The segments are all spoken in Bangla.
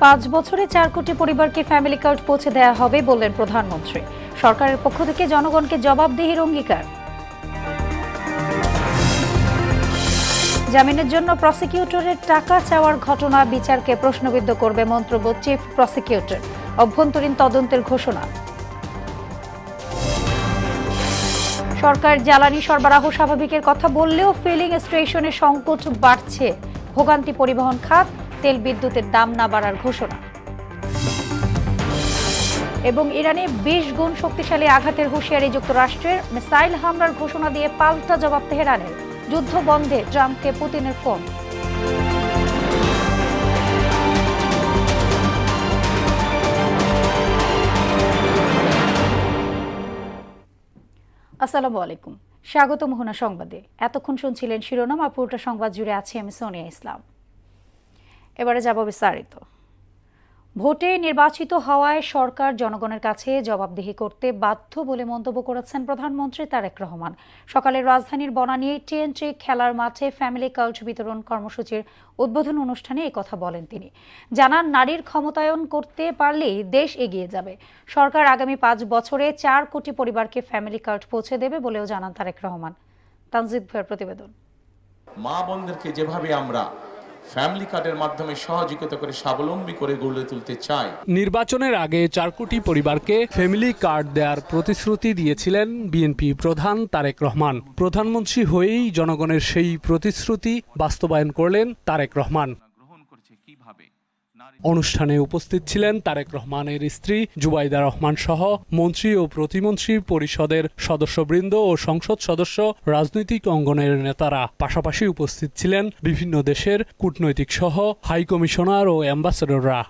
5 বছরে 4 কোটি পরিবারকে ফ্যামিলি কার্ড পৌঁছে দেওয়া হবে বললেন প্রধানমন্ত্রী। সরকারের পক্ষ থেকে জনগণকে জবাবদিহির অঙ্গীকার। জামিনের জন্য প্রসিকিউটরের টাকা চাওয়ার ঘটনা বিচারকে প্রশ্নবিদ্ধ করবে মন্তব্য চিফ প্রসিকিউটর। অভ্যন্তরীণ তদন্তের ঘোষণা। সরকার জ্বালানি সরবরাহ স্বাভাবিকের কথা বললেও ফিলিং স্টেশনে সংকট বাড়ছে। ভোগান্তি পরিবহন খাত, তেল বিদ্যুতের দাম না বাড়ার ঘোষণা। এবং ইরানে 20 গুণ শক্তিশালী আঘাতের হুঁশিয়ারি যুক্তরাষ্ট্রের। মিসাইল হামলার ঘোষণা দিয়ে পাল্টা জবাব তেহরানের। যুদ্ধ বন্ধে ট্রাম্পকে পুতিনের ফোন। আসসালামু আলাইকুম, স্বাগত মোহনা সংবাদে। এতক্ষণ শুনছিলেন শিরোনাম, আর পুরোটা সংবাদ জুড়ে আছি আমি সোনিয়া ইসলাম। এবারে যাব বিস্তারিত। ভোটে নির্বাচিত হওয়ায় সরকার জনগণের কাছে জবাবদিহি করতে বাধ্য বলে মন্তব্য করেছেন প্রধানমন্ত্রী তারেক রহমান। সকালে রাজধানীর বনানী টিএনটি খেলার মাঠে ফ্যামিলি কার্ড বিতরণ কর্মসূচির উদ্বোধন অনুষ্ঠানে এই কথা বলেন তিনি। জানান, নারীর ক্ষমতায়ন করতে পারলেই দেশ এগিয়ে যাবে। সরকার আগামী 5 বছরে 4 কোটি পরিবারকে ফ্যামিলি কার্ড পৌঁছে দেবে বলেও জানান তারেক রহমান। তানজিদ ভাইয়ের প্রতিবেদন। মা বোনদেরকে যেভাবে আমরা ফ্যামিলি কার্ডের মাধ্যমে সহযোগিতা করে স্বাবলম্বী করে গড়ে তুলতে চাই। নির্বাচনের আগে 4 কোটি পরিবারকে ফ্যামিলি কার্ড দেওয়ার প্রতিশ্রুতি দিয়েছিলেন বিএনপি প্রধান তারেক রহমান। প্রধানমন্ত্রী হয়েই জনগণের সেই প্রতিশ্রুতি বাস্তবায়ন করলেন তারেক রহমান। অনুষ্ঠানে উপস্থিত ছিলেন তারেক রহমানের স্ত্রী জুবাইদা রহমান সহ মন্ত্রী ও প্রতিমন্ত্রী পরিষদের সদস্যবৃন্দ ও সংসদ সদস্য, রাজনৈতিক অঙ্গনের নেতারা। পাশাপাশি উপস্থিত ছিলেন বিভিন্ন দেশের কূটনৈতিক সহ হাই কমিশনার ও অ্যাম্বাসেডররা।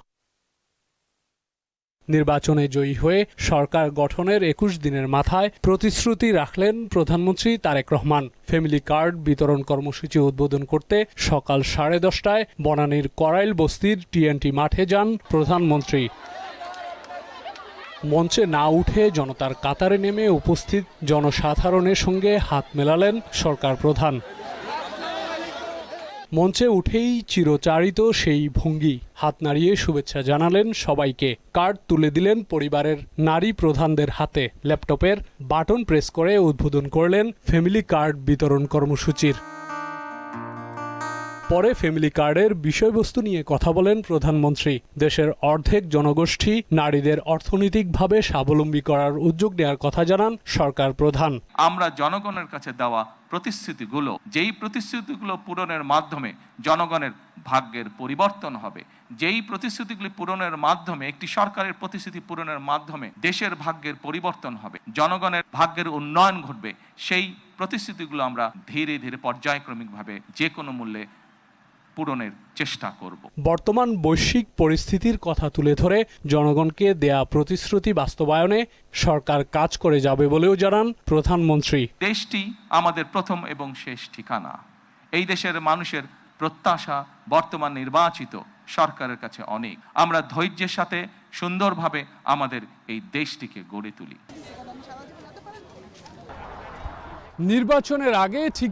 নির্বাচনে জয়ী হয়ে সরকার গঠনের 21 দিনের মাথায় প্রতিশ্রুতি রাখলেন প্রধানমন্ত্রী তারেক রহমান। ফ্যামিলি কার্ড বিতরণ কর্মসূচি উদ্বোধন করতে সকাল 10:30টায় বনানীর করাইল বস্তির টিএনটি মাঠে যান প্রধানমন্ত্রী। মঞ্চে না উঠে জনতার কাতারে নেমে উপস্থিত জনসাধারণের সঙ্গে হাত মেলালেন সরকার প্রধান। মঞ্চে উঠেই চিরচারিত সেই ভঙ্গি, হাত নাড়িয়ে শুভেচ্ছা জানালেন সবাইকে। কার্ড তুলে দিলেন পরিবারের নারী প্রধানদের হাতে। ল্যাপটপের বাটন প্রেস করে উদ্বোধন করলেন ফ্যামিলি কার্ড বিতরণ কর্মসূচির। পরে ফ্যামিলি কার্ডের বিষয়বস্তু নিয়ে কথা বলেন প্রধানমন্ত্রী। দেশের অর্ধেক জনগোষ্ঠী নারীদের অর্থনৈতিকভাবে স্বাবলম্বী করার উদ্যোগ নেওয়ার কথা জানান সরকার প্রধান। আমরা জনগণের কাছে দেওয়া প্রতিশ্রুতিগুলো, যেই প্রতিশ্রুতিগুলো পূরণের মাধ্যমে জনগণের ভাগ্যের পরিবর্তন হবে, যেই প্রতিশ্রুতিগুলি পূরণের মাধ্যমে, একটি সরকারের প্রতিশ্রুতি পূরণের মাধ্যমে দেশের ভাগ্যের পরিবর্তন হবে, জনগণের ভাগ্যের উন্নয়ন ঘটবে, সেই প্রতিশ্রুতিগুলো আমরা ধীরে ধীরে পর্যায়ক্রমিকভাবে যে কোনো মূল্যে পূরণের চেষ্টা করব। বর্তমান বৈশ্বিক পরিস্থিতির কথা তুলে ধরে জনগণকে দেয়া প্রতিশ্রুতি বাস্তবায়নে সরকার কাজ করে যাবে বলেও জানান প্রধানমন্ত্রী। দেশটি আমাদের প্রথম এবং শেষ ঠিকানা। এই দেশের মানুষের প্রত্যাশা বর্তমান নির্বাচিত সরকারের কাছে অনেক। আমরা ধৈর্যের সাথে সুন্দরভাবে আমাদের এই দেশটিকে গড়ে তুলি। নির্বাচনের আগে ঠিক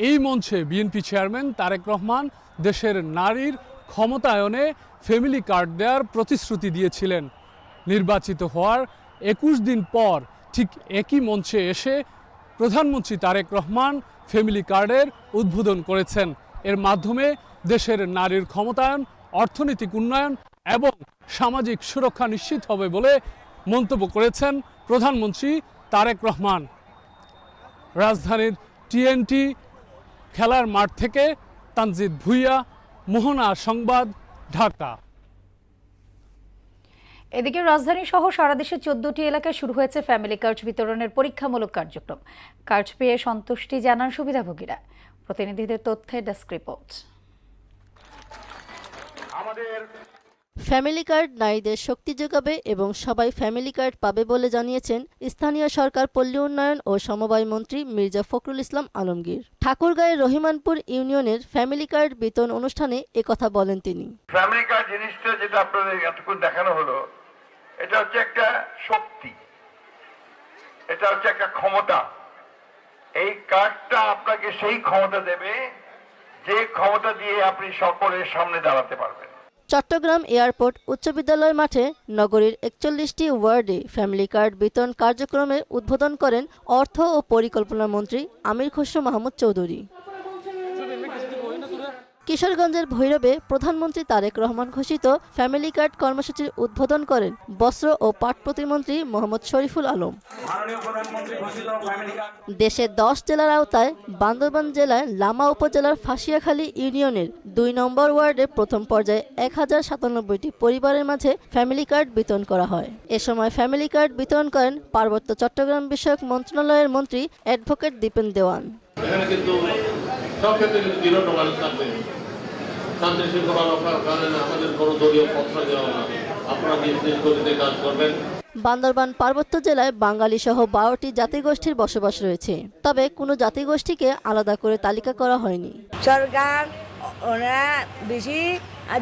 এই মঞ্চে বিএনপি চেয়ারম্যান তারেক রহমান দেশের নারীর ক্ষমতায়নে ফ্যামিলি কার্ড দেওয়ার প্রতিশ্রুতি দিয়েছিলেন। নির্বাচিত হওয়ার 21 দিন পর ঠিক একই মঞ্চে এসে প্রধানমন্ত্রী তারেক রহমান ফ্যামিলি কার্ডের উদ্বোধন করেছেন। এর মাধ্যমে দেশের নারীর ক্ষমতায়ন, অর্থনৈতিক উন্নয়ন এবং সামাজিক সুরক্ষা নিশ্চিত হবে বলে মন্তব্য করেছেন প্রধানমন্ত্রী তারেক রহমান। রাজধানীর টিএনটি খেলার মাঠ থেকে তানজিদ ভুইয়া, মোহনা সংবাদ, ঢাকা। এদিকে রাজধানী সহ সারা দেশে 14টি এলাকায় শুরু হয়েছে ফ্যামিলি কার্ড বিতরণের পরীক্ষামূলক কার্যক্রম। কার্ড পেয়ে সন্তুষ্টি জানান সুবিধাভোগীরা। প্রতিনিধিদের তথ্যে ডেস্ক রিপোর্ট। ফ্যামিলি কার্ড নারীদের শক্তি যোগাবে এবং সবাই ফ্যামিলি কার্ড পাবে বলে জানিয়েছেন স্থানীয় সরকার, পল্লী উন্নয়ন ও সমবায় মন্ত্রী মির্জা ফখরুল ইসলাম আলমগীর। ঠাকুরগাঁয়ের রহিমানপুর ইউনিয়নের ফ্যামিলি কার্ড বিতরণ অনুষ্ঠানে একথা বলেন তিনি। ফ্যামিলি কার্ড জিনিসটা যেটা আপনাদের এতক্ষণ দেখানো হলো, এটা হচ্ছে একটা শক্তি, এটা হচ্ছে একটা ক্ষমতা। এই কার্ডটা আপনাকে সেই ক্ষমতা দেবে যে ক্ষমতা দিয়ে আপনি সকলের সামনে দাঁড়াতে পারবেন। চট্টগ্রাম এয়ারপোর্ট উচ্চ বিদ্যালয় মাঠে নগরীর ৪১টি ওয়ার্ডে ফ্যামিলি কার্ড বিতরণ কার্যক্রমের উদ্বোধন করেন অর্থ ও পরিকল্পনা মন্ত্রী আমির খসরু মাহমুদ চৌধুরী। কিশোরগঞ্জের ভৈরবে প্রধানমন্ত্রী তারেক রহমান ঘোষিত ফ্যামিলি কার্ড কর্মসূচির উদ্বোধন করেন বস্ত্র ও পাট প্রতিমন্ত্রী মোহাম্মদ শরীফুল আলম। দেশের ১০ জেলার আওতায় বান্দরবান জেলার লামা উপজেলার ফাঁসিয়াখালী ইউনিয়নের ২ নম্বর ওয়ার্ডে প্রথম পর্যায়ে ১,০৯৭টি পরিবারের মাঝে ফ্যামিলি কার্ড বিতরণ করা হয়। এ সময় ফ্যামিলি কার্ড বিতরণ করেন পার্বত্য চট্টগ্রাম বিষয়ক মন্ত্রণালয়ের মন্ত্রী অ্যাডভোকেট দীপেন দেওয়ান। এখানে কিন্তু সব ক্ষেত্রে কিন্তু দৃঢ় টলারেন্স থাকবে। শান্তি শৃঙ্খলা রক্ষার কারণে আমাদের কোনো দলীয় পক্ষ দেওয়া না, আপনারা নিজ নিজ গতিতে কাজ করবেন। বান্দরবান পার্বত্য জেলায় বাঙালি সহ ১২টি জাতিগোষ্ঠীর বসবাস রয়েছে, তবে কোনো জাতিগোষ্ঠীকে আলাদা করে তালিকা করা হয়নি। সরকার ওরা বেশি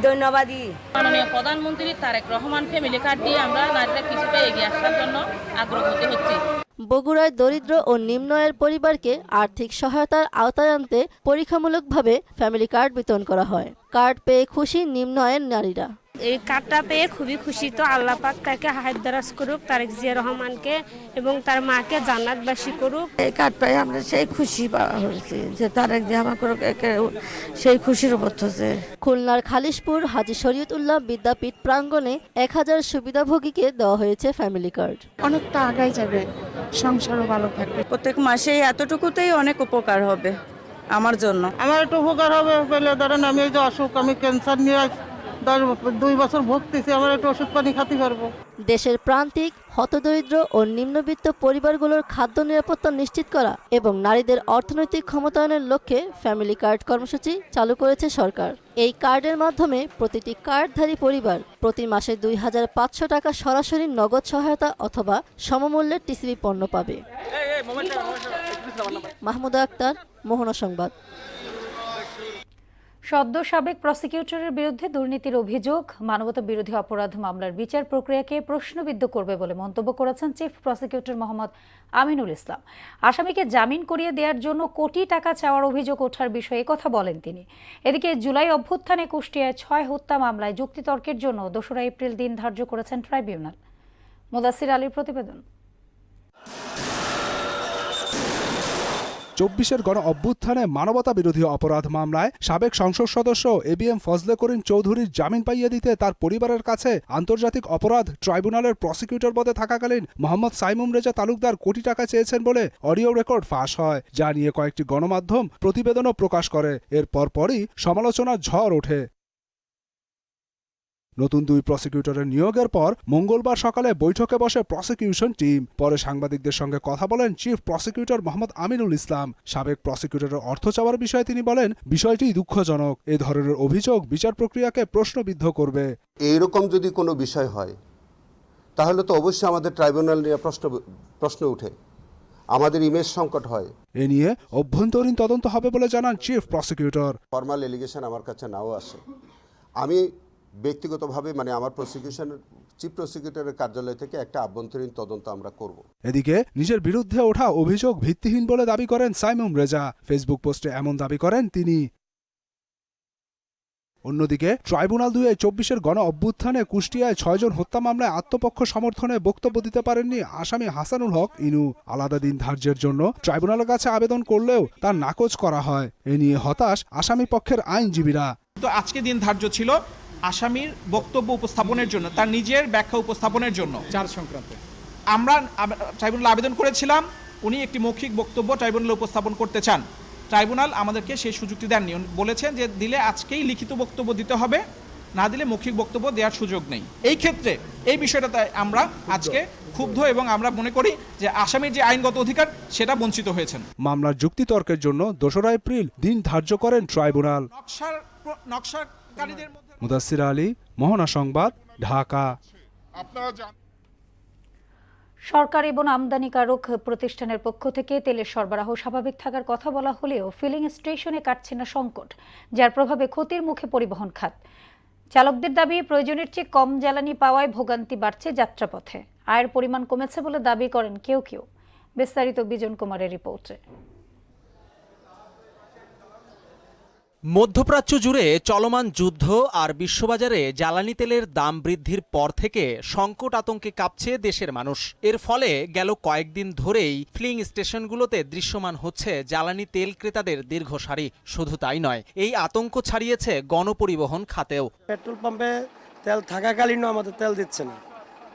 ধন্যবাদী। মাননীয় প্রধানমন্ত্রী তারেক রহমান ফ্যামিলি কার্ড দিয়ে আমরা নারীরা কিছুটা এগিয়ে আসার জন্য আগ্রহী হচ্ছি। বগুড়ায় দরিদ্র ও নিম্ন আয়ের পরিবারকে আর্থিক সহায়তার আওতায় আনতে পরীক্ষামূলকভাবে ফ্যামিলি কার্ড বিতরণ করা হয়। কার্ড পেয়ে খুশি নিম্ন আয়ের নারীরা। এই কার্ডটা পেয়ে খুবই খুশি। তো আল্লাহ পাক তাকে হায়াত দারাজ করুক, তারেক জিয়া রহমানকে এবং তার মাকে জান্নাতবাসী করুক। এই কার্ড পাই আমরা সেই খুশি পাওয়া হয়েছে যে তারেক জিয়া আমাকে সেই খুশির উপস্থিত। খুলনার খালিশপুর হাজী শরীয়তুল্লাহ বিদ্যাপীঠ প্রাঙ্গণে ১,০০০ সুবিধাভোগীকে দেওয়া হয়েছে ফ্যামিলি কার্ড। অনেকটা আগাই যাবে, সংসারও ভালো থাকবে। প্রত্যেক মাসে এতটুকুতেই অনেক উপকার হবে আমার জন্য। আমার একটু উপকার হবে বলে ধরেন আমি এই যে অসুখ, আমি ক্যান্সার নিয়ে 2 বছর ভুগতেছি, আমার একটু ওষুধ পানি খেতে পারবো। দেশের প্রান্তিক হতদরিদ্র ও নিম্নবিত্ত পরিবারগুলোর খাদ্য নিরাপত্তা নিশ্চিত করা এবং নারীদের অর্থনৈতিক ক্ষমতায়নের লক্ষ্যে ফ্যামিলি কার্ড কর্মসূচি চালু করেছে সরকার। এই কার্ডের মাধ্যমে প্রতিটি কার্ডধারী পরিবার প্রতি মাসে ২,৫০০ টাকা সরাসরি নগদ সহায়তা অথবা সমমূল্যের টিসিবি পণ্য পাবে। মাহমুদা আক্তার, মোহনা সংবাদ। সদ্য সাবেক প্রসিকিউটরের বিরুদ্ধে দুর্নীতির অভিযোগ মানবতা বিরোধী অপরাধ মামলার বিচার প্রক্রিয়াকে প্রশ্নবিদ্ধ করবে বলে মন্তব্য করেছেন চিফ প্রসিকিউটর মোহাম্মদ আমিনুল ইসলাম। আসামিকে জামিন করিয়ে দেওয়ার জন্য কোটি টাকা চাওয়ার অভিযোগ ওঠার বিষয়ে কথা বলেন তিনি। এদিকে জুলাই অভ্যুত্থানে কুষ্টিয়ায় ৬ হত্যা মামলায় যুক্তিতর্কের জন্য ২রা এপ্রিল দিন ধার্য করেছেন ট্রাইব্যুনাল। মুদাসির আলীর প্রতিবেদন। ২৪-এর গণ অভ্যুত্থানে মানবতা বিরোধী অপরাধ মামলায় সাবেক সংসদ সদস্য এবিএম ফজলে করিম চৌধুরীর জামিন পাইয়ে দিতে তার পরিবারের কাছে আন্তর্জাতিক অপরাধ ট্রাইব্যুনালের প্রসিকিউটর পদে থাকাকালীন মোহাম্মদ সাইমুম রেজা তালুকদার কোটি টাকা চেয়েছেন বলে অডিও রেকর্ড ফাঁস হয়, যা নিয়ে কয়েকটি গণমাধ্যম প্রতিবেদনও প্রকাশ করে। এর পরপরই সমালোচনার ঝড় ওঠে। নতুন 2 প্রসিকিউটরের নিয়োগের পর মঙ্গলবার সকালে বৈঠকে বসে প্রসিকিউশন টিম। পরে সাংবাদিকদের সঙ্গে কথা বলেন চিফ প্রসিকিউটর মোহাম্মদ আমিনুল ইসলাম। সাবেক প্রসিকিউটরের অর্থ চাওয়ার বিষয়ে তিনি বলেন, বিষয়টি দুঃখজনক। এ ধরনের অভিযোগ বিচার প্রক্রিয়াকে প্রশ্নবিদ্ধ করবে। এইরকম যদি কোনো বিষয় হয় তাহলে তো অবশ্যই আমাদের ট্রাইব্যুনাল নিয়ে প্রশ্ন উঠে, আমাদের ইমেজ সংকট হয়। এ নিয়ে অভ্যন্তরীণ তদন্ত হবে বলে জানান চিফ প্রসিকিউটর। ফর্মাল এলিগেশন আমার কাছে নাও আসে, আমি ব্যক্তিগতভাবে আমার চিফ প্রসিকিউটরের কার্যালয় থেকে একটা আভ্যন্তরীণ তদন্ত আমরা করব। এদিকে নিজের বিরুদ্ধে ওঠা অভিযোগ ভিত্তিহীন বলে দাবি করেন সাইমুম রেজা। ফেসবুক পোস্টে এমন দাবি করেন তিনি। অন্যদিকে ট্রাইব্যুনাল ২-২৪-এর গণ অভ্যুত্থানে কুষ্টিয়ায় ৬ জন হত্যা মামলায় আত্মপক্ষ সমর্থনে বক্তব্য দিতে পারেননি আসামি হাসানুল হক ইনু। আলাদা দিন ধার্যের জন্য ট্রাইব্যুনালের কাছে আবেদন করলেও তার নাকচ করা হয়। এ নিয়ে হতাশ আসামি পক্ষের আইনজীবীরা। তো আজকে দিন ধার্য ছিল আসামির বক্তব্য উপস্থাপনের জন্য, তার নিজের ব্যাখ্যা উপস্থাপনের জন্য। সংক্রান্ত আমরা ট্রাইব্যুনালে আবেদন করেছিলাম, উনি একটি মৌখিক বক্তব্য ট্রাইব্যুনালে উপস্থাপন করতে চান। ট্রাইব্যুনাল আমাদেরকে সেই সুযোগটি দেননি, বলেছেন যে দিলে আজকেই লিখিত বক্তব্য দিতে হবে, না দিলে মৌখিক বক্তব্য দেওয়ার সুযোগ নেই। এই ক্ষেত্রে এই বিষয়টাতে আমরা আজকে ক্ষুব্ধ এবং আমরা মনে করি যে আসামির যে আইনগত অধিকার সেটা বঞ্চিত হয়েছেন। মামলার যুক্তিতর্কের জন্য ২রা এপ্রিল দিন ধার্য করেন ট্রাইব্যুনাল। নকশাকারীদের মুদাসির আলী, মোহনা সংবাদ, ঢাকা। সরকার এবং আমদানিকারক প্রতিষ্ঠানের পক্ষ থেকে তেলের সরবরাহ স্বাভাবিক থাকার কথা বলা হলেও ফিলিং স্টেশনে কাটছে না সংকট, যার প্রভাবে ক্ষতির মুখে পরিবহন খাত। চালকদের দাবি, প্রয়োজনের চেয়ে কম জ্বালানি পাওয়ায় ভোগান্তি বাড়ছে যাত্রাপথে। আয়ের পরিমাণ কমেছে বলে দাবি করেন কেউ কেউ। বিস্তারিত বিজন কুমারের রিপোর্টে। মধ্যপ্রাচ্য জুড়ে চলমান যুদ্ধ আর বিশ্ববাজারে জ্বালানি তেলের দাম বৃদ্ধির পর থেকে সংকট আতঙ্কে কাঁপছে দেশের মানুষ। এর ফলে গেল কয়েকদিন ধরেই ফিলিং স্টেশনগুলোতে দৃশ্যমান হচ্ছে জ্বালানি তেল ক্রেতাদের দীর্ঘ সারি। শুধু তাই নয়, এই আতঙ্ক ছড়িয়েছে গণপরিবহন খাতেও। পেট্রোল পাম্পে তেল থাকাকালীনও আমাদের তেল দিচ্ছে না,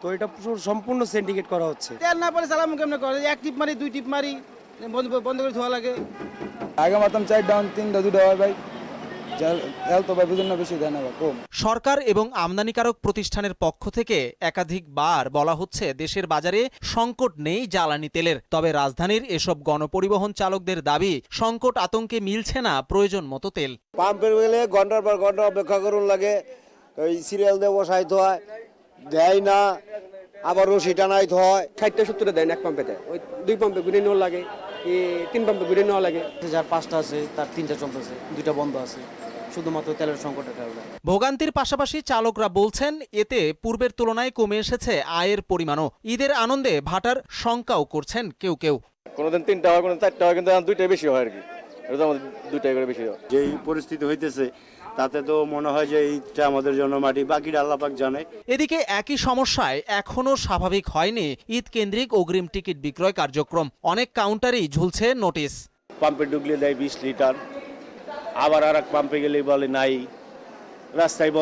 তো এটা সম্পূর্ণ সিন্ডিকেট করা হচ্ছে। তেল না পরে চালাম কেমনে করে, এক টিপ মারি দুই টিপ মারি বন্ধ করে ধোয়া লাগে। আগে মাতাম 4 ডাউন 3 2 হয় ভাই, তেল তো ভাই বুঝুন না বেশি দেয় না কম। সরকার এবং আমদানিকারক প্রতিষ্ঠানের পক্ষ থেকে একাধিকবার বলা হচ্ছে দেশের বাজারে সংকট নেই জ্বালানি তেলের। তবে রাজধানীর এসব গণপরিবহন চালকদের দাবি, সংকট আতঙ্কে মিলছে না প্রয়োজন মতো তেল। পাম্পের গেলে ঘন্টার পর ঘন্টা অপেক্ষা করুন লাগে, ওই সিরিয়াল দিয়ে বসাইতে হয়, দেয় না, আবার রশি টানাইতে হয়। 60-70 দেয় এক পাম্পে, দেয় ওই 2 পাম্পে ঘুরে নেওয়া লাগে, 3 পাম্পে ঘুরে নেওয়া লাগে। যার 5টা আছে তার 3টা চলতেছে, 2টা বন্ধ আছে, শুধুমাত্র তেলের সংকটের কারণে। ভোগান্তির পাশাপাশি চালকরা বলছেন এতে পূর্বের তুলনায় কমে এসেছে আয়ের পরিমাণও। ঈদের আনন্দে ভাটার শঙ্কাও করছেন কেউ কেউ। কোনোদিন 3টা হয়, কোনোদিন 4টা হয়, কিন্তু 2টাই বেশি হয় আর কি। এটা তো আমাদের 2টাই করে বেশি হয়। যেই পরিস্থিতি হইতেছে তাতে তো মনে হয় যে এইটা আমাদের জন্য মাটি, বাকিটা আল্লাহ পাক জানে। এদিকে একই সমস্যায় এখনো স্বাভাবিক হয়নি ঈদ কেন্দ্রিক অগ্রিম টিকিট বিক্রয় কার্যক্রম। অনেক কাউন্টারেই ঝুলছে নোটিশ। পাম্পে ঢুকলে দেয় 20 লিটার, আবার আর এক পাম্পে গেলে বলে নাই। রাস্তায়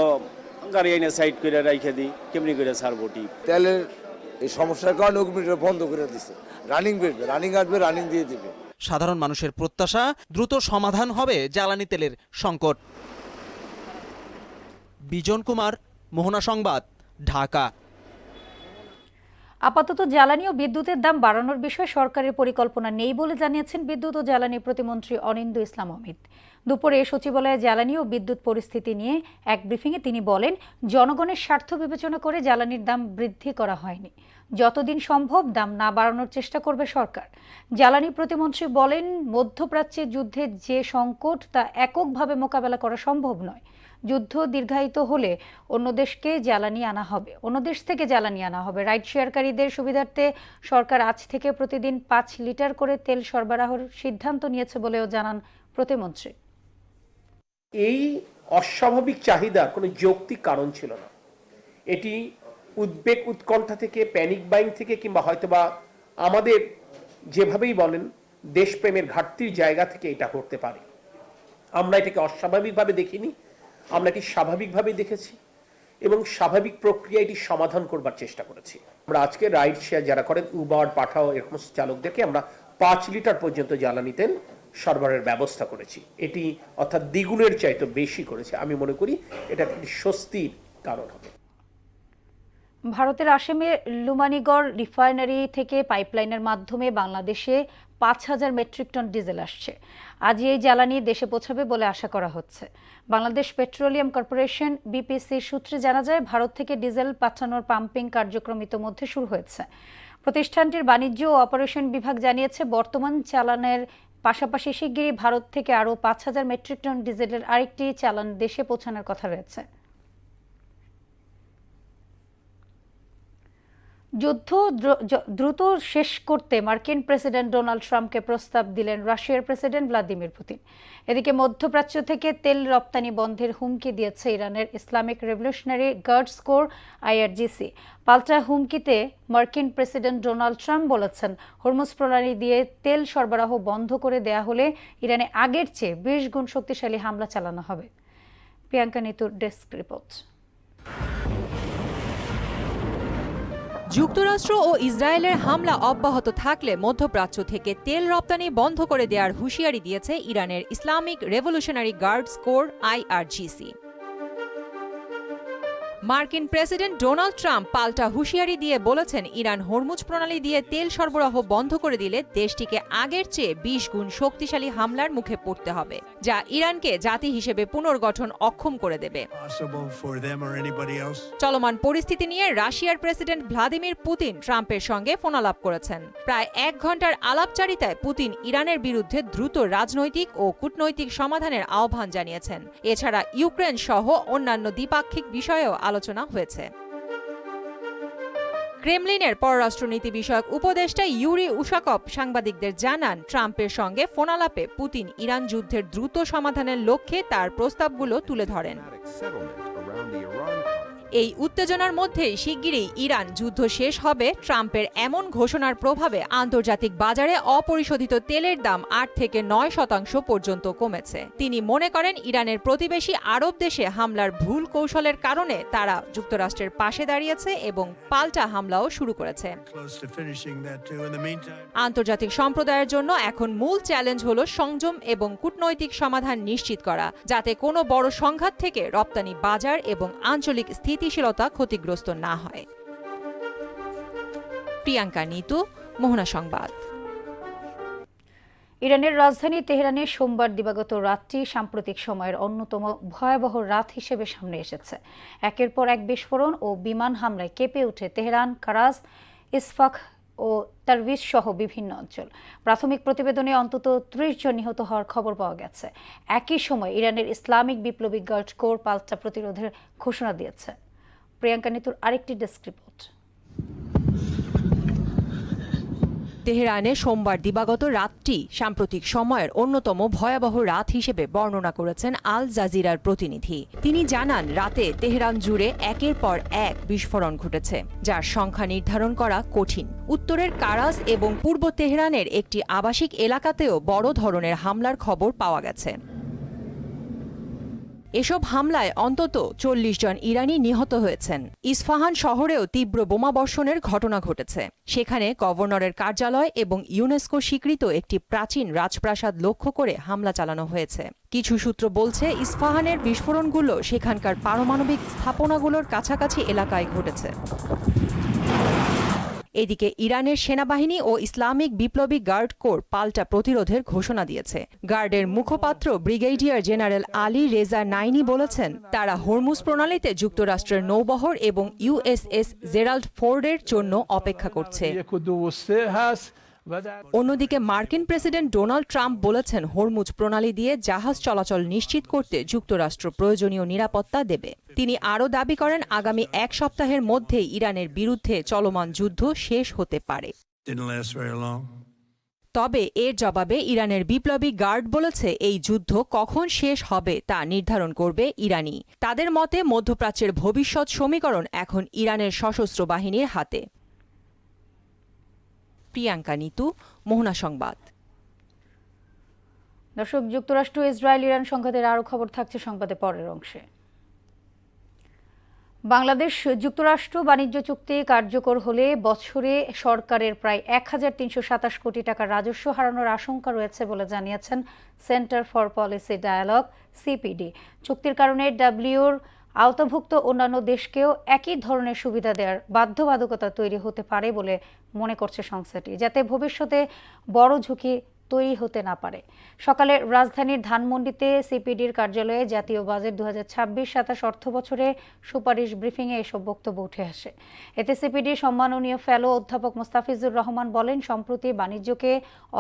গাড়ি এনে সাইড করে রাইখে দিই, কেমনি করে ছাড়বো টিপ। তেলের এই সমস্যার কারণে অগ্নিটা বন্ধ করে দিচ্ছে। রানিং বেরবে, রানিং আসবে, রানিং দিয়ে দিবে। সাধারণ মানুষের প্রত্যাশা দ্রুত সমাধান হবে জ্বালানি তেলের সংকট। বিজন কুমার, মোহনা সংবাদ, ঢাকা। আপাতত জ্বালানি ও বিদ্যুতের দাম বাড়ানোর বিষয়ে সরকারের পরিকল্পনা নেই বলে জানিয়েছেন বিদ্যুৎ ও জ্বালানি প্রতিমন্ত্রী অনিন্দ্য ইসলাম অমিত। দুপুরে সচিবালয়ে জ্বালানি ও বিদ্যুৎ পরিস্থিতি নিয়ে এক ব্রিফিংয়ে তিনি বলেন, জনগণের স্বার্থ বিবেচনা করে জ্বালানির দাম বৃদ্ধি করা হয়নি। যতদিন সম্ভব দাম না বাড়ানোর চেষ্টা করবে সরকার। জ্বালানি প্রতিমন্ত্রী বলেন, মধ্যপ্রাচ্যে যুদ্ধের যে সংকট তা এককভাবে মোকাবেলা করা সম্ভব নয়। যুদ্ধ দীর্ঘায়িত হলে অন্য দেশ থেকে জ্বালানি আনা হবে। রাইড শেয়ারকারীদের সুবিধার্থে সরকার আজ থেকে প্রতিদিন 5 লিটার করে তেল সরবরাহের সিদ্ধান্ত নিয়েছে বলেও জানান প্রতিমন্ত্রী। এই অস্বাভাবিক চাহিদার কোনো যৌক্তিক কারণ ছিল না। এটি উদ্বেগ উৎকণ্ঠা থেকে, প্যানিক বাইং থেকে, কিংবা হয়তোবা আমাদের যেভাবেই বলেন দেশপ্রেমের ঘাটতির জায়গা থেকে এটা করতে পারে। আমরা এটাকে অস্বাভাবিকভাবে দেখিনি, আমরা এটি স্বাভাবিকভাবেই দেখেছি এবং স্বাভাবিক প্রক্রিয়া এটি সমাধান করবার চেষ্টা করেছি। আমরা আজকে রাইড শেয়ার যারা করেন, উবার, পাঠাও, এরকম চালকদেরকে আমরা 5 লিটার পর্যন্ত জ্বালানি তেল সরবরাহের ব্যবস্থা করেছি। এটি অর্থাৎ দ্বিগুণের চাইতে বেশি করেছে। আমি মনে করি এটা একটি স্বস্তির কারণ হবে। ভারতের আসামের লুমানিগড় রিফাইনারি থেকে পাইপলাইনের মাধ্যমে বাংলাদেশে 5,000 মেট্রিক টন ডিজেল আসছে। আজ এই জ্বালানি দেশে পৌঁছাবে বলে আশা করা হচ্ছে। বাংলাদেশ পেট্রোলিয়াম কর্পোরেশন বিপিসি সূত্রে জানা যায়, ভারত থেকে ডিজেল পাঠানোর পাম্পিং কার্যক্রম ইতোমধ্যে শুরু হয়েছে। প্রতিষ্ঠানটির বাণিজ্য ও অপারেশন বিভাগ জানিয়েছে, বর্তমান চালানের পাশাপাশি শিগগিরই ভারত থেকে আরও 5,000 মেট্রিক টন ডিজেলের আরেকটি চালান দেশে পৌঁছানোর কথা রয়েছে। যুদ্ধ দ্রুত শেষ করতে মার্কিন প্রেসিডেন্ট ডোনাল্ড ট্রাম্পকে প্রস্তাব দিলেন রাশিয়ার প্রেসিডেন্ট ভ্লাদিমির পুতিন। এদিকে মধ্যপ্রাচ্য থেকে তেল রপ্তানি বন্ধের হুমকি দিয়েছে ইরানের Islamic revolutionary guards core IRGC। পাল্টা হুমকিতে মার্কিন প্রেসিডেন্ট ডোনাল্ড ট্রাম্প বলেছেন, হরমুজ প্রণালী দিয়ে তেল সরবরাহ বন্ধ করে দেয়া হলে ইরানে আগের চেয়ে 20 গুণ শক্তিশালী হামলা চালানো হবে। প্রিয়াঙ্কা নিতুর ডেস্ক রিপোর্ট। যুক্তরাষ্ট্র ও ইসরায়েলের হামলা অব্যাহত থাকলে মধ্যপ্রাচ্য থেকে তেল রপ্তানি বন্ধ করে দেওয়ার হুঁশিয়ারি দিয়েছে ইরানের Islamic revolutionary guards core IRGC। মার্কিন প্রেসিডেন্ট ডোনাল্ড ট্রাম্প পাল্টা হুঁশিয়ারি দিয়ে বলেছেন, ইরান হরমুজ প্রণালী দিয়ে তেল সরবরাহ বন্ধ করে দিলে দেশটিকে আগের চেয়ে 20 গুণ শক্তিশালী হামলার মুখে পড়তে হবে, যা ইরানকে জাতি হিসেবে পুনর্গঠন অক্ষম করে দেবে। চলমান পরিস্থিতি নিয়ে রাশিয়ার প্রেসিডেন্ট ভ্লাদিমির পুতিন ট্রাম্পের সঙ্গে ফোনালাপ করেছেন। প্রায় 1 ঘণ্টার আলাপচারিতায় পুতিন ইরানের বিরুদ্ধে দ্রুত রাজনৈতিক ও কূটনৈতিক সমাধানের আহ্বান জানিয়েছেন। এছাড়া ইউক্রেন সহ অন্যান্য দ্বিপাক্ষিক বিষয়েও আলোচনা হয়েছে। ক্রেমলিনের পররাষ্ট্রনীতি বিষয়ক উপদেষ্টা ইউরি উশাকভ সাংবাদিকদের জানান, ট্রাম্পের সঙ্গে ফোনালাপে পুতিন ইরান যুদ্ধের দ্রুত সমাধানের লক্ষ্যে তার প্রস্তাবগুলো তুলে ধরেন। এই উত্তেজনার মধ্যেই শিগগিরই ইরান যুদ্ধ শেষ হবে ট্রাম্পের এমন ঘোষণার প্রভাবে আন্তর্জাতিক বাজারে অপরিশোধিত তেলের দাম ৮ থেকে ৯% পর্যন্ত কমেছে। তিনি মনে করেন ইরানের প্রতিবেশী আরব দেশে হামলার ভুল কৌশলের কারণে তারা যুক্তরাষ্ট্রের পাশে দাঁড়িয়েছে এবং পাল্টা হামলাও শুরু করেছে। আন্তর্জাতিক সম্প্রদায়ের জন্য এখন মূল চ্যালেঞ্জ হলো সংযম এবং কূটনৈতিক সমাধান নিশ্চিত করা, যাতে কোনো বড় সংঘাত থেকে রপ্তানি বাজার এবং আঞ্চলিক স্থিতিশীলতা ক্ষতিগ্রস্ত না হয়। প্রিয়াঙ্কা নিতু, মোহনা সংবাদ। ইরানের রাজধানী তেহরানে সোমবার দিবাগত রাতটি সাম্প্রতিক সময়ের অন্যতম ভয়াবহ রাত হিসেবে সামনে এসেছে। একের পর এক বিস্ফোরণ ও বিমান হামলায় কেঁপে ওঠে তেহরান, কারাজ, ইসফাক ও তারভিজ সহ বিভিন্ন অঞ্চল। প্রাথমিক প্রতিবেদনে অন্তত ৩০ জন নিহত হওয়ার খবর পাওয়া গেছে। একই সময় ইরানের ইসলামিক বিপ্লবী গার্ড কোর পাল্টা প্রতিরোধের ঘোষণা দিয়েছে। প্রিয়াঙ্কা নিতুর আরেকটি ডেস্ক রিপোর্ট। তেহরানে সোমবার দিবাগত রাতটি সাম্প্রতিক সময়ের অন্যতম ভয়াবহ রাত হিসেবে বর্ণনা করেছেন আল জাজিরার প্রতিনিধি। তিনি জানান, রাতে তেহরান জুড়ে একের পর এক বিস্ফোরণ ঘটেছে, যার সংখ্যা নির্ধারণ করা কঠিন। উত্তরের কারাজ এবং পূর্ব তেহরানের একটি আবাসিক এলাকাতেও বড় ধরনের হামলার খবর পাওয়া গেছে। এসব হামলায় অন্তত ৪০ জন ইরানি নিহত হয়েছেন। ইস্পাহান শহরেও তীব্র বোমাবর্ষণের ঘটনা ঘটেছে। সেখানে গভর্নরের কার্যালয় এবং ইউনেস্কো স্বীকৃত একটি প্রাচীন রাজপ্রাসাদ লক্ষ্য করে হামলা চালানো হয়েছে। কিছু সূত্র বলছে, ইস্পাহানের বিস্ফোরণগুলো সেখানকার পারমাণবিক স্থাপনাগুলোর কাছাকাছি এলাকায় ঘটেছে। এদিকে ইরানের সেনাবাহিনী ও ইসলামিক বিপ্লবী গার্ড কোর পাল্টা প্রতিরোধের ঘোষণা দিয়েছে। গার্ডের মুখপাত্র ব্রিগেডিয়ার জেনারেল আলী রেজা নাইনি বলেছেন, তারা হরমুজ প্রণালীতে যুক্তরাষ্ট্রের নৌবহর এবং ইউএসএস জেরাল্ড ফোর্ডের জন্য অপেক্ষা করছে। অন্যদিকে মার্কিন প্রেসিডেন্ট ডোনাল্ড ট্রাম্প বলেছেন, হরমুজ প্রণালী দিয়ে জাহাজ চলাচল নিশ্চিত করতে যুক্তরাষ্ট্র প্রয়োজনীয় নিরাপত্তা দেবে। তিনি আরও দাবি করেন, আগামী এক সপ্তাহের মধ্যেই ইরানের বিরুদ্ধে চলমান যুদ্ধ শেষ হতে পারে। তবে এর জবাবে ইরানের বিপ্লবী গার্ড বলেছে, এই যুদ্ধ কখন শেষ হবে তা নির্ধারণ করবে ইরানি। তাদের মতে মধ্যপ্রাচ্যের ভবিষ্যৎ সমীকরণ এখন ইরানের সশস্ত্র বাহিনীর হাতে। প্রিয়াঙ্কা নিতু, মোহনা সংবাদ। দর্শক, যুক্তরাষ্ট্র ইসরায়েল ইরান সংঘাতের আরও খবর থাকছে সংবাদে পরের অংশে। বাংলাদেশ যুক্তরাষ্ট্র বাণিজ্য চুক্তি কার্যকর হলে বছরে সরকারের প্রায় ১,৩২৭ কোটি টাকা রাজস্ব হারানোর আশঙ্কা রয়েছে বলে জানিয়েছেন সেন্টার ফর পলিসি ডায়ালগ সিপিডি। চুক্তির কারণে ডাব্লিউর আওতাভুক্ত অন্যান্য দেশকেও একই ধরনের সুবিধা দেওয়ার বাধ্যবাধকতা তৈরি হতে পারে বলে মনে করছে সংস্থাটি, যাতে ভবিষ্যতে বড় ঝুঁকি তৈরি হতে না পারে। সকালে রাজধানীর ধানমন্ডিতে সিপিডির কার্যালয়ে জাতীয় বাজেট ২০২৬-২৭ অর্থ বছরে সুপারিশ ব্রিফিংয়ে এসব বক্তব্য উঠে আসে। এতে সিপিডির সম্মাননীয় ফেলো অধ্যাপক মোস্তাফিজুর রহমান বলেন, সম্প্রতি বাণিজ্যকে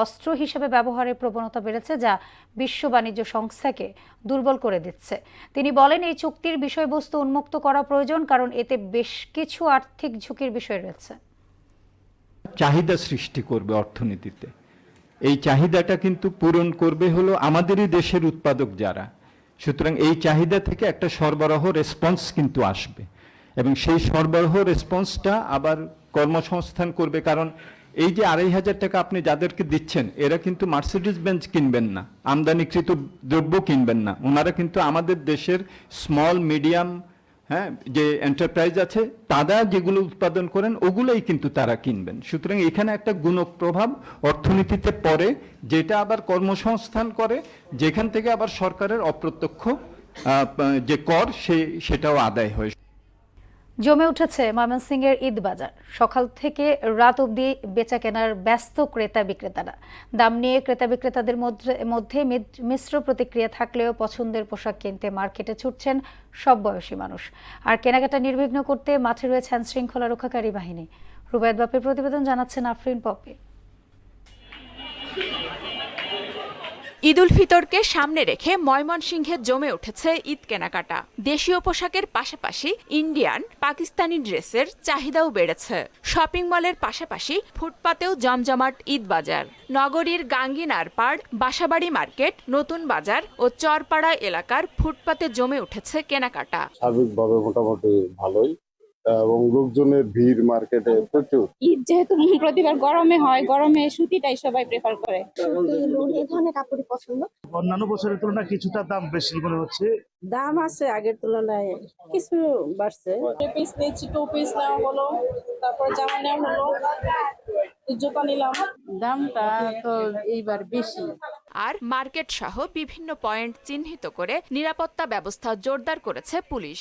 অস্ত্র হিসেবে ব্যবহারের প্রবণতা বেড়েছে, যা বিশ্ব বাণিজ্য সংস্থাকে দুর্বল করে দিচ্ছে। তিনি বলেন, এই চুক্তির বিষয়বস্তু উন্মুক্ত করা প্রয়োজন, কারণ এতে বেশ কিছু আর্থিক ঝুঁকির বিষয় রয়েছে। চাহিদা সৃষ্টি করবে অর্থনীতিতে। এই চাহিদাটা কিন্তু পূরণ করবে হলো আমাদেরই দেশের উৎপাদক যারা। সুতরাং এই চাহিদা থেকে একটা সরবরাহ রেসপন্স কিন্তু আসবে, এবং সেই সরবরাহ রেসপন্সটা আবার কর্মসংস্থান করবে। কারণ এই যে ২৫০০ টাকা আপনি যাদেরকে দিচ্ছেন, এরা কিন্তু মার্সিডিজ বেঞ্চ কিনবেন না, আমদানিকৃত দ্রব্য কিনবেন না। ওনারা কিন্তু আমাদের দেশের স্মল মিডিয়াম যে এন্টারপ্রাইজ আছে, তারা যেগুলো উৎপাদন করেন ওগুলোই কিন্তু তারা কিনবেন। সুতরাং এখানে একটা গুণক প্রভাব অর্থনীতিতে পড়ে, যেটা আবার কর্মসংস্থান করে, যেখান থেকে আবার সরকারের অপ্রত্যক্ষ যে কর সেটাও আদায় হয়। জমে উঠেছে ময়মনসিংহের ঈদ বাজার। সকাল থেকে রাত অবধি বেচা কেনার ব্যস্ত ক্রেতা বিক্রেতারা। দাম নিয়ে ক্রেতা বিক্রেতাদের মধ্যে মিশ্র প্রতিক্রিয়া থাকলেও পছন্দের পোশাক কিনতে মার্কেটে ছুটছেন সব বয়সী মানুষ। আর কেনাকাটা নির্বিঘ্ন করতে মাঠে রয়েছে আইন শৃঙ্খলা রক্ষাকারী বাহিনী। রুবায়েত বাপের প্রতিবেদন, জানাচ্ছেন আফরিন পপি। ঈদ উল ফিতরকে সামনে রেখে ময়মনসিংহে জমে উঠেছে ঈদ কেনাকাটা। দেশীয় পোশাকের পাশাপাশি ইন্ডিয়ান, পাকিস্তানি ড্রেসের চাহিদাও বেড়েছে। শপিং মলের পাশাপাশি ফুটপাতেও জমজমাট ঈদ বাজার। নগরীর গাঙ্গিনার পাড়, বাসাবাড়ি মার্কেট, নতুন বাজার ও চরপাড়া এলাকার ফুটপাতে জমে উঠেছে কেনাকাটা। সার্বিকভাবে মোটামুটি ভালোই, এবং লোকজনের ভিড় মার্কেটে প্রচুর। ঈদ যেহেতু প্রতিবার গরমে হয়, গরমে সুতিটাই সবাই প্রেফার করে। এই ধরনের কাপড়ই পছন্দ। অন্যান্য বছরের তুলনায় কিছুটা দাম বেশি মনে হচ্ছে। দাম আছে আগের তুলনায়, কিছু বাড়ছে। পিস নিয়েছি, 2 পিস নেওয়া হলো, তারপর জামা নেওয়া হলো, জুতা নিলাম। দামটা তো এইবার বেশি। আর মার্কেট সহ বিভিন্ন পয়েন্ট চিহ্নিত করে নিরাপত্তা ব্যবস্থা জোরদার করেছে পুলিশ।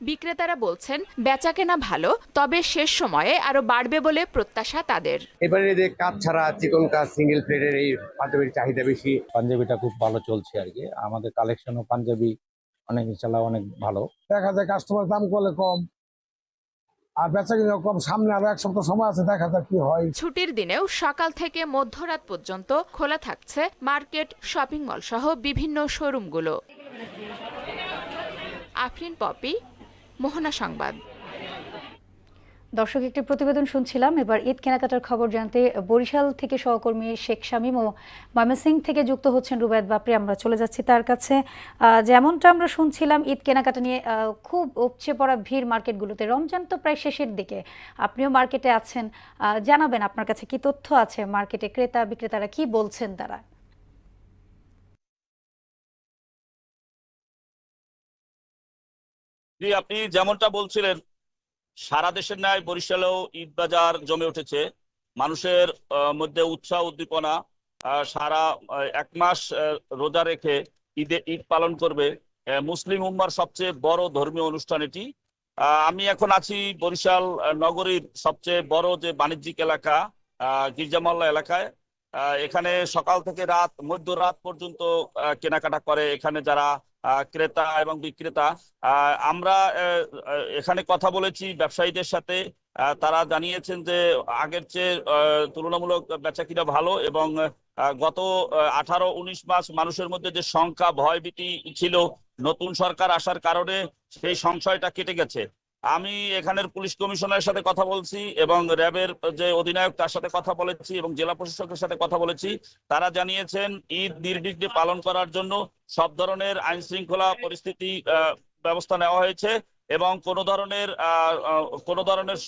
বিক্রেতারা বলছেন বেচাকেনা ভালো, তবে শেষ সময়ে আরো বাড়বে বলে প্রত্যাশা তাদের। এবারে যে কাজ ছাড়া চিকন কাজ, সিঙ্গেল প্লেটের এই পাঞ্জাবির চাহিদা বেশি। পাঞ্জাবিটা খুব ভালো চলছে আর কি, আমাদের কালেকশনও পাঞ্জাবি অনেক ইনশাল্লাহ অনেক ভালো। দেখা যায় কাস্টমার দাম করলে কম আর বেচাকেনা কম, সামনে আরো 1 সপ্তাহ সময় আছে, দেখা যাক কি হয়। ছুটির দিনেও সকাল থেকে মধ্যরাত পর্যন্ত খোলা থাকছে মার্কেট, শপিং মল সহ বিভিন্ন শোরুমগুলো। আফরিন পপি, মোহনা সংবাদ। দর্শক, একটি প্রতিবেদন শুনছিলাম। এবার ঈদ কেনাকাটার খবর জানতে বরিশাল থেকে সহকর্মী শেখ শামীম ও ময়মনসিংহ থেকে যুক্ত হচ্ছেন রুবায়েত বাপরি। আমরা চলে যাচ্ছি তার কাছে। যেমনটা আমরা শুনছিলাম, ঈদ কেনাকাটা নিয়ে খুব উপচে পড়া ভিড় মার্কেটগুলোতে। রমজান তো প্রায় শেষের দিকে, আপনিও মার্কেটে আছেন, জানাবেন আপনার কাছে কি তথ্য আছে, মার্কেটে ক্রেতা বিক্রেতারা কি বলছেন তারা। জি, আপনি যেমনটা বলছিলেন, সারা দেশের ন্যায় বরিশালেও ঈদ বাজার জমে উঠেছে। মানুষের মধ্যে উৎসাহ উদ্দীপনা। সারা 1 মাস রোজা রেখে ঈদ পালন করবে মুসলিম উম্মার সবচেয়ে বড় ধর্মীয় অনুষ্ঠান এটি। আমি এখন আছি বরিশাল নগরীর সবচেয়ে বড় যে বাণিজ্যিক এলাকা গির্জামহল্লা এলাকায়। এখানে সকাল থেকে মধ্যরাত পর্যন্ত কেনাকাটা করে এখানে যারা ক্রেতা এবং বিক্রেতা। আমরা এখানে কথা বলেছি ব্যবসায়ীদের সাথে, তারা জানিয়েছেন যে আগের চেয়ে তুলনামূলক বেচাকিনা ভালো, এবং গত 18-19 মাস মানুষের মধ্যে যে শঙ্কা ভয়ভীতি ছিল, নতুন সরকার আসার কারণে সেই সংশয়টা কেটে গেছে। আমি এখানের পুলিশ কমিশনারের সাথে কথা বলছি এবং র্যাবের যে অধিনায়ক তার সাথে কথা বলেছি এবং জেলা প্রশাসকের সাথে কথা বলেছি। তারা জানিয়েছেন ঈদ নির্বিঘ্নে পালন করার জন্য সব ধরনের আইন শৃঙ্খলা পরিস্থিতি ব্যবস্থা নেওয়া হয়েছে, এবং কোনো ধরনের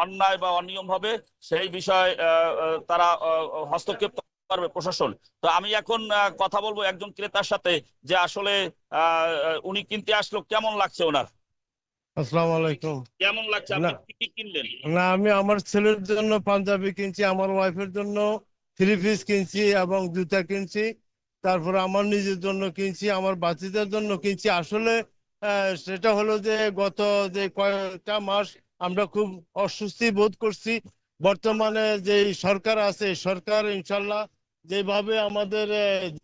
অন্যায় বা অনিয়ম হবে সেই বিষয়ে তারা হস্তক্ষেপ করবে প্রশাসন। তো আমি এখন কথা বলবো একজন ক্রেতার সাথে যে আসলে উনি কিনতে আসলো, কেমন লাগছে ওনার। আসসালামু আলাইকুম। কেমন লাগছে, আপনি কি কিনলেন? না, আমি আমার ছেলের জন্য পাঞ্জাবি কিনছি, আমার ওয়াইফের জন্য 3 পিস কিনছি এবং জুতা কিনছি, তারপরে আমার নিজের জন্য কিনছি, আমার বাচ্চাদের জন্য কিনছি। আসলে সেটা হলো যে গত যে কয়েকটা মাস আমরা খুব অস্বস্তি বোধ করছি। বর্তমানে যে সরকার আছে, সরকার ইনশাল্লাহ যেভাবে আমাদের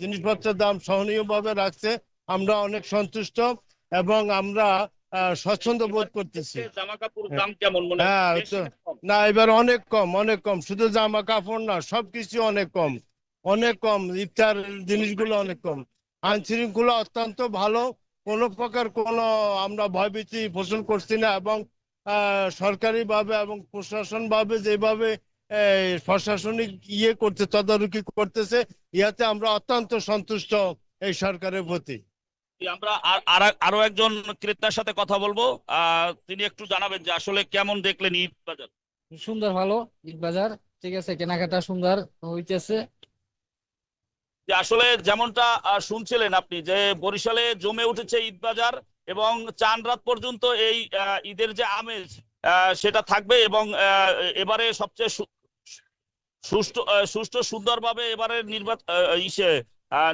জিনিসপত্রের দাম সহনীয়ভাবে রাখছে, আমরা অনেক সন্তুষ্ট এবং আমরা স্বচ্ছন্দ বোধ করতেছি। জামা কাপড় দাম কেমন মনে হয়? না, এবার অনেক কম, শুধু জামা কাপড় না, সবকিছু অনেক কম। ইফতার জিনিসগুলো অনেক কম। আইন শৃঙ্খলা অত্যন্ত ভালো, কোনো প্রকার কোনো আমরা ভয়ভীতি পোষণ করছি না, এবং সরকারি ভাবে এবং প্রশাসন ভাবে যেভাবে প্রশাসনিক করতে তদারকি করতেছে, ইয়াতে আমরা অত্যন্ত সন্তুষ্ট এই সরকারের প্রতি। আমরা আরো একজন ক্রেতার সাথে কথা বলবো, তিনি একটু জানাবেন যে আসলে কেমন দেখলেন ঈদ বাজার। সুন্দর, ভালো ঈদ বাজার, ঠিক আছে, কেনাকাটা সুন্দর হইতেছে। আসলে যেমনটা শুনছিলেন আপনি যে বরিশালে জমে উঠেছে ঈদ বাজার, এবং চান রাত পর্যন্ত এই ঈদের যে আমেজ সেটা থাকবে, এবং এবারে সবচেয়ে সুষ্ঠু সুন্দরভাবে এবারে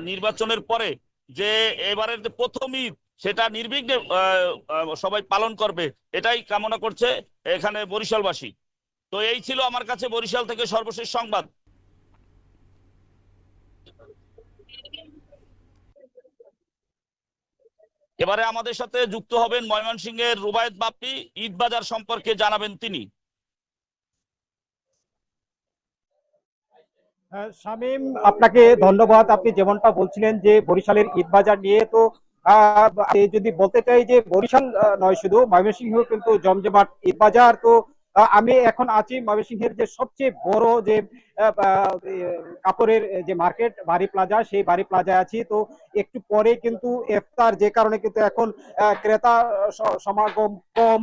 নির্বাচনের পরে যে এবারের যে প্রথম ঈদ সেটা নির্বিঘ্নে সবাই পালন করবে, এটাই কামনা করছে এখানে বরিশালবাসী। তো এই ছিল আমার কাছে বরিশাল থেকে সর্বশেষ সংবাদ। এবারে আমাদের সাথে যুক্ত হবেন ময়মনসিংহের রুবায়েত বাপ্পি, ঈদ বাজার সম্পর্কে জানাবেন তিনি। শামীম, আপনাকে ধন্যবাদ। আপনি যেমনটা বলছিলেন যে বরিশালের ঈদবাজার নিয়ে, তো যদি বলতে চাই যে বরিশাল নয়, শুধু ময়মনসিংহ কিন্তু জমজমাট ঈদবাজার। তো আমি এখন আছি ময়মনসিংহের যে সবচেয়ে বড় যে কাপড়ের যে মার্কেট বাড়ি প্লাজা, সেই বাড়ি প্লাজায় আছি। তো একটু পরে কিন্তু ইফতার, যে কারণে কিন্তু এখন ক্রেতা সমাগম কম।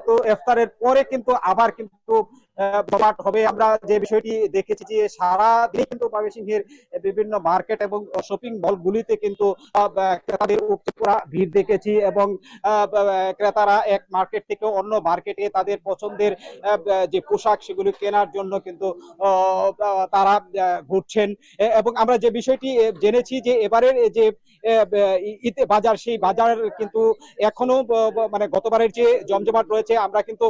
তো ইফতারের পরে কিন্তু আবার কিন্তু জমাট হবে। আমরা যে বিষয়টি দেখেছি যে সারা দিনে কিন্তু ময়মনসিংহের বিভিন্ন মার্কেট এবং শপিং মলগুলিতে কিন্তু ক্রেতাদের উপচে পড়া ভিড় দেখেছি, এবং ক্রেতারা এক মার্কেট থেকে অন্য মার্কেটে তাদের পছন্দের যে পোশাক সেগুলি কেনার জন্য কিন্তু তারা ঘুরছেন। এবং আমরা যে বিষয়টি জেনেছি যে এবারের যে ঈদ বাজার, সেই বাজার কিন্তু এখনো মানে গতবারের যে জমজমাট রয়েছে। আমরা কিন্তু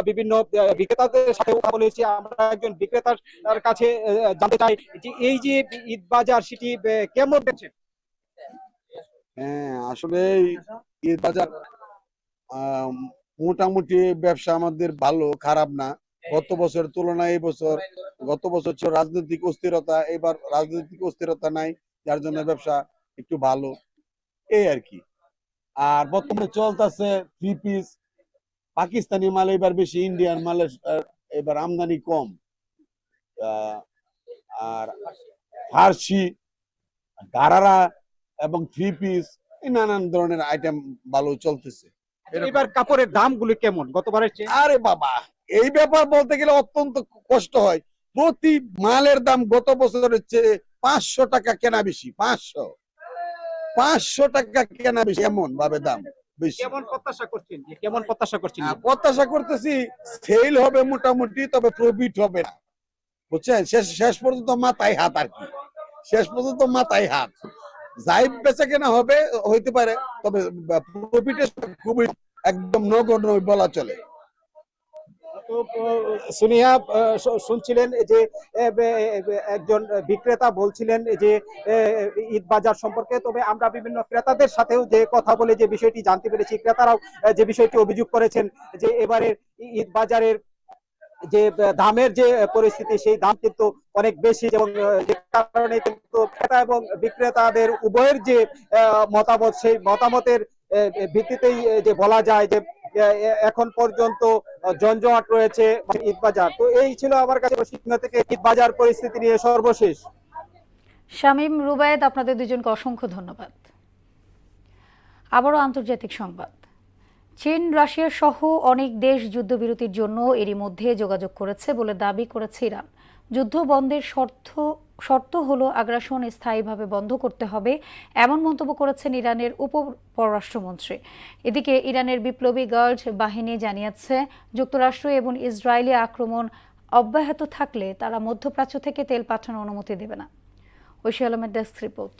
বিভিন্ন বিক্রেতাদের সাথে কথা বলেছি। আমরা একজন বিক্রেতার কাছে জানতে চাই যে এই যে ঈদ বাজার, সেটি কেমন দেখছেন? হ্যাঁ, আসলে ঈদ বাজার মোটামুটি ব্যবসা আমাদের ভালো, খারাপ না। গত বছরের তুলনায় এই বছর, গত বছর ছিল রাজনৈতিক অস্থিরতা, এবার রাজনৈতিক অস্থিরতা নাই, যার জন্য ব্যবসা একটু ভালো, এই আর কি। আর বর্তমানে চলতেছে 3 পিস, পাকিস্তানি মাল এবার বেশি, ইন্ডিয়ান মালের এবার আমদানি কম। আর ফার্সি, গারারা এবং 3 পিস, এই নানান ধরনের আইটেম ভালো চলতেছে। এবার কাপড়ের দামগুলি কেমন গতবারের চেয়ে? আরে বাবা, এই ব্যাপার বলতে গেলে অত্যন্ত কষ্ট হয়। প্রতি মালের দাম গত বছরের চেয়ে 500 টাকা কেনা বেশি, 500 টাকা কেনা বেশি, এমন ভাবে দাম বেশি। কেমন প্রত্যাশা করছেন, কেমন প্রত্যাশা করছেন? প্রত্যাশা করতেছি সেল হবে মোটামুটি, তবে প্রফিট হবে না, বুঝছেন। শেষ পর্যন্ত মাথায় হাত আর কি, শেষ পর্যন্ত মাথায় হাত। যাই বেচা কেনা হবে হইতে পারে, তবে প্রফিটের খুবই একদম নগণ্য বলা চলে। সুনিয়া, শুনছিলেন যে একজন বিক্রেতা বলছিলেন যে ঈদ বাজার সম্পর্কে। তবে আমরা বিভিন্ন ক্রেতাদের সাথেও যে কথা বলে যে বিষয়টি জানতে পেরেছি, ক্রেতারাও যে বিষয়টি অভিযোগ করেছেন যে এবারের ঈদ বাজারের যে দামের যে পরিস্থিতি, সেই দাম কিন্তু অনেক বেশি, এবং যে কারণে কিন্তু ক্রেতা এবং বিক্রেতাদের উভয়ের যে মতামত, সেই মতামতের ভিত্তিতেই যে বলা যায় যে এখন পর্যন্ত জমজমাট রয়েছে ঈদ বাজার। তো এই ছিল আমার কাছে ময়মনসিংহ থেকে ঈদ বাজার পরিস্থিতি নিয়ে সর্বশেষ। শামীম, রুবায়েদ, আপনাদের দুজনকে অসংখ্য ধন্যবাদ। আবারও আন্তর্জাতিক সংবাদ। চীন, রাশিয়া সহ অনেক দেশ যুদ্ধবিরতির জন্য এরই মধ্যে যোগাযোগ করেছে বলে দাবি করেছে ইরান। যুদ্ধ বন্ধের শর্ত হলো আগ্রাসন স্থায়ীভাবে বন্ধ করতে হবে, এমন মন্তব্য করেছেন ইরানের উপপররাষ্ট্রমন্ত্রী। এদিকে ইরানের বিপ্লবী গার্ড বাহিনী জানিয়েছে যুক্তরাষ্ট্র এবং ইসরায়েলি আক্রমণ অব্যাহত থাকলে তারা মধ্যপ্রাচ্য থেকে তেল পাঠানোর অনুমতি দেবে না। ঐশী আলমের ডেস্ক রিপোর্ট।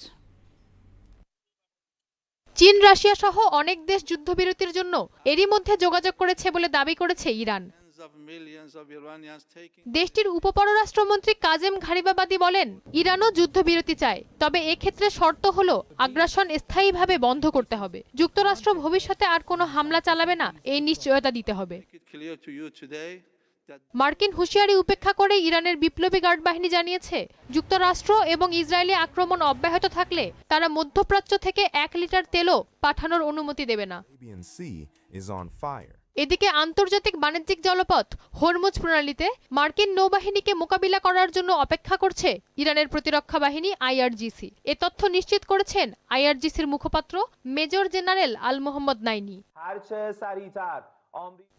চীন, রাশিয়া সহ অনেক দেশ যুদ্ধবিরতির জন্য এরই মধ্যে যোগাযোগ করেছে বলে দাবি করেছে ইরান। দেশটির উপপররাষ্ট্রমন্ত্রী কাজেম ঘারিবাবাদি বলেন, ইরানও যুদ্ধবিরতি চায়, তবে এক্ষেত্রে শর্ত হলো আগ্রাসন স্থায়ীভাবে বন্ধ করতে হবে। যুক্তরাষ্ট্র ভবিষ্যতে আর কোনো হামলা চালাবে না, এই নিশ্চয়তা দিতে হবে। মার্কিন হুঁশিয়ারি উপেক্ষা করে ইরানের বিপ্লবী গার্ড বাহিনী জানিয়েছে যুক্তরাষ্ট্র এবং ইসরায়েলি আক্রমণ অব্যাহত থাকলে তারা মধ্যপ্রাচ্য থেকে 1 লিটার তেলও পাঠানোর অনুমতি দেবে না। এদিকে আন্তর্জাতিক বাণিজ্যিক জলপথ হরমুজ প্রণালীতে মার্কিন নৌবাহিনীকে মোকাবিলা করার জন্য অপেক্ষা করছে ইরানের প্রতিরক্ষা বাহিনী IRGC। এ তথ্য নিশ্চিত করেছেন IRGCর মুখপাত্র মেজর জেনারেল আল মোহাম্মদ নাইনি।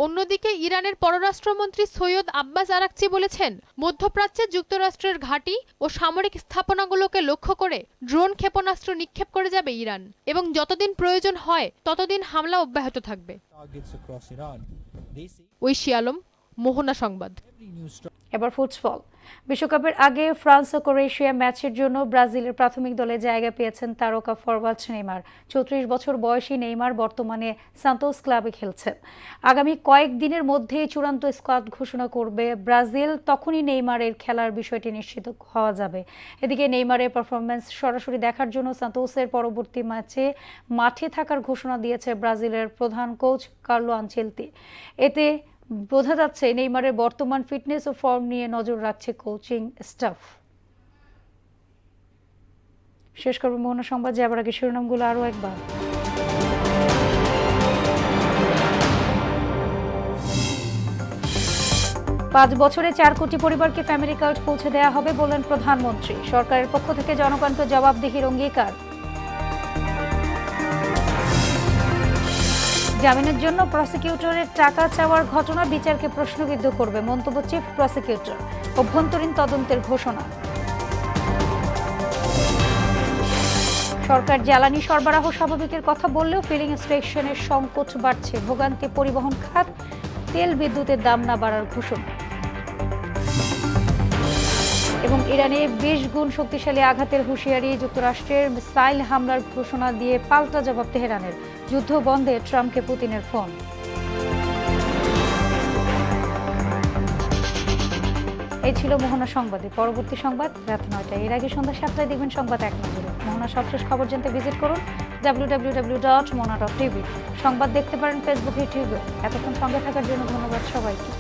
অন্যদিকে ইরানের পররাষ্ট্রমন্ত্রী সৈয়দ আব্বাস আরাকচি বলেছেন, মধ্যপ্রাচ্যে যুক্তরাষ্ট্রের ঘাঁটি ও সামরিক স্থাপনাগুলোকে লক্ষ্য করে ড্রোন ক্ষেপণাস্ত্র নিক্ষেপ করে যাবে ইরান, এবং যতদিন প্রয়োজন হয় ততদিন হামলা অব্যাহত থাকবে। ঐশী আলম, মোহনা সংবাদ। এবার ফুটবল। বিশ্বকাপের আগে ফ্রান্স ও ক্রোয়েশিয়া ম্যাচের জন্য ব্রাজিলের প্রাথমিক দলে জায়গা পেয়েছেন তারকা ফরওয়ার্ড নেইমার। 34 বছর বয়সী নেইমার বর্তমানে সান্তোস ক্লাবে খেলছেন। আগামী কয়েকদিনের মধ্যেই চূড়ান্ত স্কোয়াড ঘোষণা করবে ব্রাজিল, তখনই নেইমারের খেলার বিষয়টি নিশ্চিত হওয়া যাবে। এদিকে নেইমারের পারফরম্যান্স সরাসরি দেখার জন্য সান্তোসের পরবর্তী ম্যাচে মাঠে থাকার ঘোষণা দিয়েছে ব্রাজিলের প্রধান কোচ কার্লো আনচেলতি। এতে বোঝা যাচ্ছে নেইমারের বর্তমান ফিটনেস ও ফর্ম নিয়ে নজর রাখছে কোচিং স্টাফ। শেষ করবো মোহনা সংবাদ, যাবার আগে শিরোনামগুলো আরও একবার। 5 বছরে 4 কোটি পরিবারকে ফ্যামিলি কার্ড পৌঁছে দেওয়া হবে বললেন প্রধানমন্ত্রী। সরকারের পক্ষ থেকে জনগণকে জবাবদিহির অঙ্গীকার। জামিনের জন্য প্রসিকিউটরের টাকা চাওয়ার ঘটনা বিচারকে প্রশ্নবিদ্ধ করবে মন্তব্য চিফ প্রসিকিউটর। অভ্যন্তরীণ তদন্তের ঘোষণা। সরকার জ্বালানি সরবরাহ স্বাভাবিকের কথা বললেও ফিলিং স্টেশনের সংকট বাড়ছে, ভোগান্তি পরিবহন খাত। তেল বিদ্যুতের দাম না বাড়ার ঘোষণা। এবং ইরানে 20 গুণ শক্তিশালী আঘাতের হুঁশিয়ারি, যুক্তরাষ্ট্রের মিসাইল হামলার ঘোষণা দিয়ে পাল্টা জবাব তেহরানের। যুদ্ধ বন্ধে ট্রাম্পকে পুতিনের ফোন। এই ছিল মোহনা সংবাদে। পরবর্তী সংবাদ রাত 9টায়। এর আগে সন্ধ্যা 7টায় দেখবেন সংবাদ এক নজরে। মোহনা সবশেষ খবর জানতে ভিজিট করুন www.mona.tv। সংবাদ দেখতে পারেন ফেসবুক, ইউটিউবে। এতক্ষণ সঙ্গে থাকার জন্য ধন্যবাদ সবাইকে।